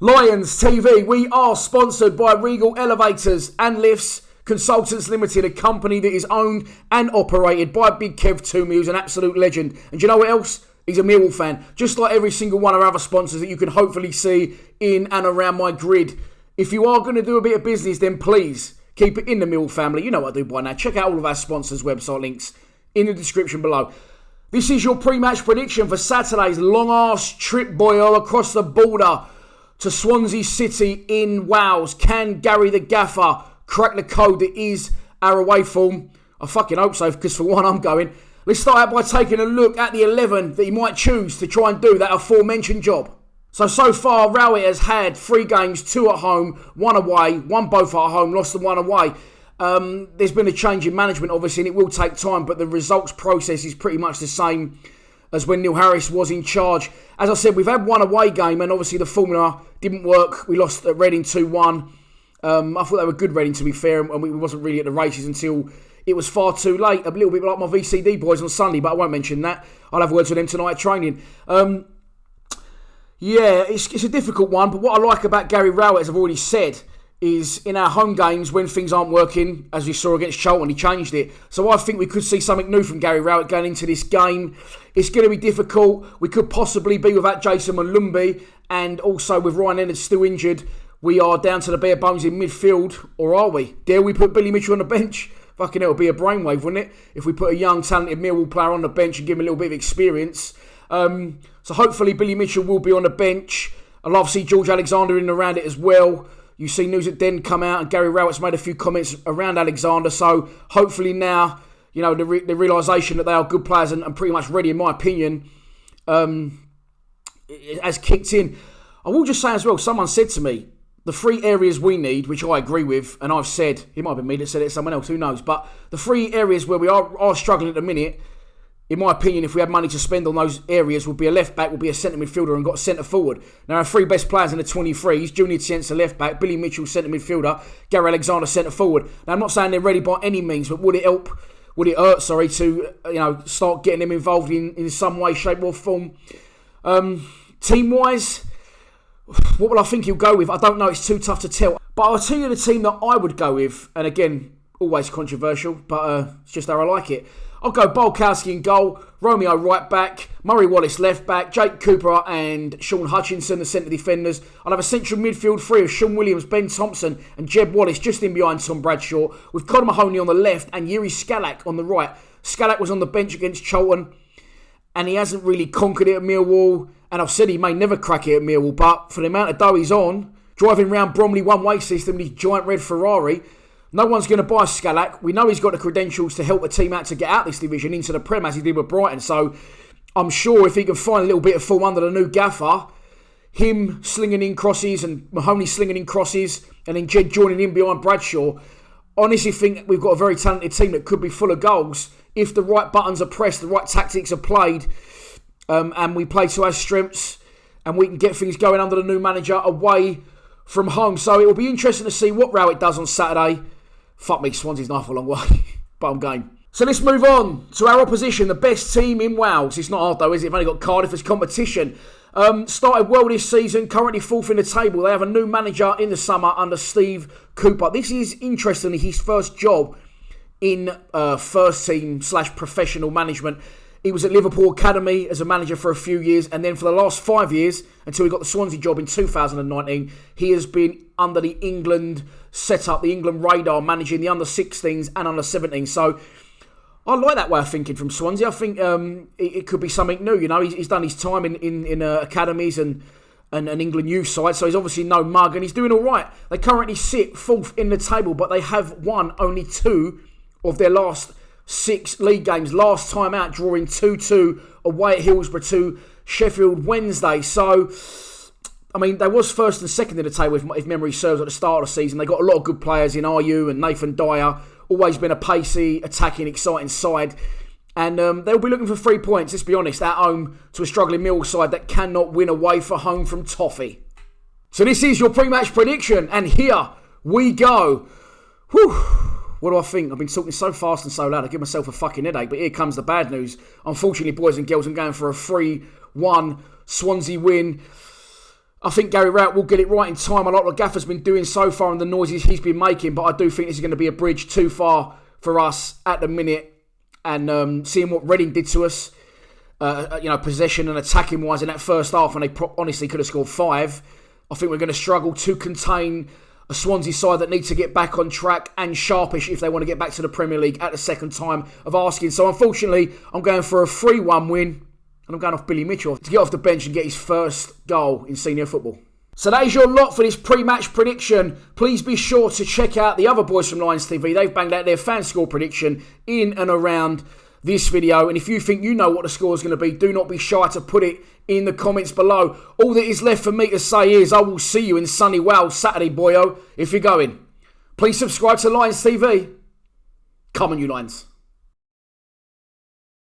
Lions TV, we are sponsored by Regal Elevators and Lifts Consultants Limited, a company that is owned and operated by Big Kev Toomey, who's an absolute legend. And do you know what else? He's a Millwall fan, just like every single one of our other sponsors that you can hopefully see in and around my grid. If you are going to do a bit of business, then please keep it in the Millwall family. You know what I do by now. Check out all of our sponsors' website links in the description below. This is your pre-match prediction for Saturday's long-arse trip, boyo, across the border to Swansea City in Wales. Can Gary the Gaffer crack the code that is our away form? I fucking hope so, because for one, I'm going. Let's start out by taking a look at the 11 that he might choose to try and do that aforementioned job. So far, Rowett has had 3 games, 2 at home, 1 away, 1 both at home, lost and 1 away. There's been a change in management, obviously, and it will take time, but the results process is pretty much the same as when Neil Harris was in charge. As I said, we've had 1 away game, and obviously the formula didn't work. We lost at Reading 2-1. I thought they were good Reading, to be fair, and we wasn't really at the races until it was far too late. A little bit like my VCD boys on Sunday, but I won't mention that. I'll have words with them tonight at training. It's a difficult one, but what I like about Gary Rowett, as I've already said, is in our home games, when things aren't working, as we saw against Charlton, he changed it. So I think we could see something new from Gary Rowett going into this game. It's going to be difficult. We could possibly be without Jason Malumbi, and also with Ryan Leonard still injured, we are down to the bare bones in midfield, or are we? Dare we put Billy Mitchell on the bench? Fucking hell, it would be a brainwave, wouldn't it? If we put a young, talented Millwall player on the bench and give him a little bit of experience. So hopefully Billy Mitchell will be on the bench. I love to see George Alexander in and around it as well. You see news at Den come out, and Gary Rowett's made a few comments around Alexander. So hopefully now, you know, the realisation that they are good players and pretty much ready, in my opinion, has kicked in. I will just say as well, someone said to me, the 3 areas we need, which I agree with, and I've said, it might have been me that said it, someone else, who knows, but the 3 areas where we are struggling at the minute, in my opinion, if we had money to spend on those areas, would be a left-back, would be a centre midfielder, and got a centre-forward. Now, our 3 best players in the 23s, Junior Tienza left-back, Billy Mitchell centre midfielder, Gary Alexander centre-forward. Now, I'm not saying they're ready by any means, but would it hurt, to, start getting them involved in some way, shape or form? Team-wise, what will I think he'll go with? I don't know, it's too tough to tell. But I'll tell you the team that I would go with, and again, always controversial, but it's just how I like it. I'll go Bolkowski in goal, Romeo right back, Murray Wallace left back, Jake Cooper and Sean Hutchinson, the centre defenders. I'll have a central midfield 3 of Sean Williams, Ben Thompson and Jeb Wallace just in behind Tom Bradshaw, with Conor Mahoney on the left and Yuri Skalak on the right. Skalak was on the bench against Charlton, and he hasn't really conquered it at Millwall, and I've said he may never crack it at Millwall, but for the amount of dough he's on, driving round Bromley one-way system in his giant red Ferrari, no one's going to buy Skalak. We know he's got the credentials to help a team out to get out this division into the Prem, as he did with Brighton. So I'm sure if he can find a little bit of form under the new gaffer, him slinging in crosses and Mahoney slinging in crosses, and then Jed joining in behind Bradshaw, honestly think we've got a very talented team that could be full of goals if the right buttons are pressed, the right tactics are played, and we play to our strengths, and we can get things going under the new manager away from home. So it will be interesting to see what Rowett does on Saturday. Fuck me, Swansea's not a long way, but I'm game. So let's move on to our opposition, the best team in Wales. It's not hard though, is it? They've only got Cardiff as competition. Started well this season, currently 4th in the table. They have a new manager in the summer under Steve Cooper. This is, interestingly, his first job in first team / professional management. He was at Liverpool Academy as a manager for a few years, and then for the last 5 years, until he got the Swansea job in 2019, he has been under the England setup, the England radar, managing the under-16s and under-17s. So I like that way of thinking from Swansea. I think it could be something new. You know, he's done his time in academies and an England youth side, so he's obviously no mug, and he's doing all right. They currently sit 4th in the table, but they have won only 2 of their last 6 league games. Last time out, drawing 2-2 away at Hillsborough to Sheffield Wednesday. So, I mean, they was 1st and 2nd in the table, if memory serves, at the start of the season. They got a lot of good players in RU and Nathan Dyer. Always been a pacey, attacking, exciting side. And they'll be looking for 3 points, let's be honest, at home to a struggling Millwall side that cannot win away for home from Toffee. So this is your pre-match prediction, and here we go. Whew. What do I think? I've been talking so fast and so loud, I give myself a fucking headache, but here comes the bad news. Unfortunately, boys and girls, I'm going for a 3-1 Swansea win. I think Gary Rowett will get it right in time. I like what Gaffer's been doing so far and the noises he's been making, but I do think this is going to be a bridge too far for us at the minute. And seeing what Reading did to us, possession and attacking wise in that first half, and they honestly could have scored 5. I think we're going to struggle to contain a Swansea side that needs to get back on track and sharpish if they want to get back to the Premier League at the second time of asking. So unfortunately, I'm going for a 3-1 win. And I'm going off Billy Mitchell to get off the bench and get his first goal in senior football. So that is your lot for this pre-match prediction. Please be sure to check out the other boys from Lions TV. They've banged out their fan score prediction in and around this video. And if you think you know what the score is going to be, do not be shy to put it in the comments below. All that is left for me to say is I will see you in sunny Wales Saturday, boyo, if you're going. Please subscribe to Lions TV. Come on, you Lions.